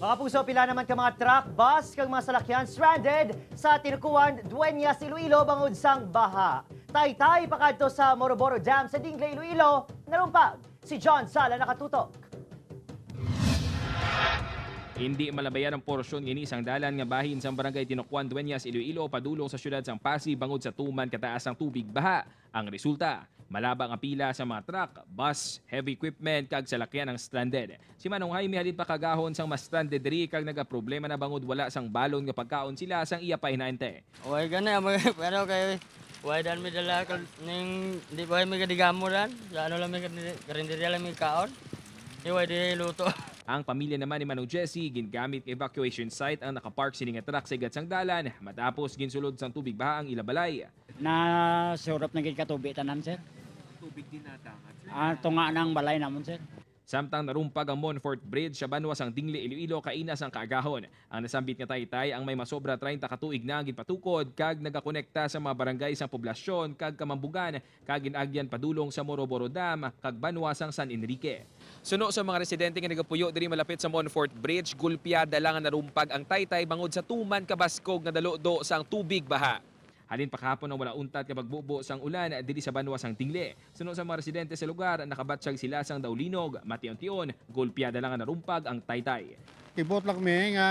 Mga puso, pila naman ka mga truck, bus, kag mga salakyan stranded sa Tinukuan, Dueñas, Iloilo, bangod sang baha. Taytay pakadto sa Moroboro Dam sa Dingle, Iloilo, narumpag. Si John Sala nakatutok. Hindi malabayan ang porsyon ng isang dalan nga bahin sa barangay Tinukuan, Dueñas, Iloilo padulong sa syudad sang Pasig bangod sa tuman kataas ang tubig baha. Ang resulta, malabang ang pila sa mga truck, bus, heavy equipment kag salakyan ang stranded. Si Manong Jaime halin pa kagahon sang mas stranded diri kag nagaproblema na bangod wala sang balon nga pagkaon sila sang iya pa hinainte. Uy, gana, pero kay why dan mi dala ning di ba mi kadigamuran? Sa ano lang mi karinderya lang mi kaon. Iway di luto. Ang pamilya naman ni Manong Jesse gingamit evacuation site ang nakapark sini nga truck sa igat sang dalan matapos ginsulod sang tubig baha ang ilabalay. Na surop na gid katubi tanan sir. Tubig din natangat. Tunga ng balay namon sir. Samtang narumpag ang Monfort Bridge sa banwas ang Dingle, Iloilo kainas ang kaagahon. Ang nasambit nga Taytay ang may masobra 30 katuig na ginpatukod kag nagakonekta sa mga barangay sang poblasyon kag Kamambugan kag ginagyan padulong sa Moroboro Dam kag banwas ang San Enrique. Suno sa mga residente nga nagapuyo diri malapit sa Monfort Bridge, gulpyada lang nga narumpag ang Taytay bangod sa tuman kabaskog nga dalo-do sang tubig baha. Halin pa kahapon ang wala untat kapag bubo sang ulan diri sa banwas sang Tingle. Suno sa mga residente sa lugar, nakabatsyag sila sang Daulinog, Mation-tion, gulpyada lang nga narumpag ang Taytay. Ibot lang mi nga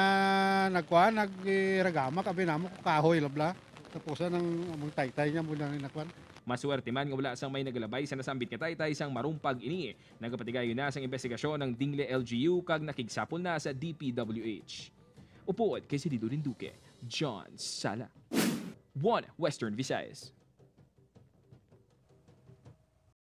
nagkuhan, nagragama kami namo kahoy labla. Tapos ang among Taytay niya muna nakwan. Maswerte man nga wala sang may nagalabay sa nasambit nga Taytay sang marumpag ini. Nagapatigayon na sang investigasyon ng Dingle LGU kag nakigsapol na sa DPWH. Upuod kay si Dido Rinduque, John Sala. 1 Western Visayas.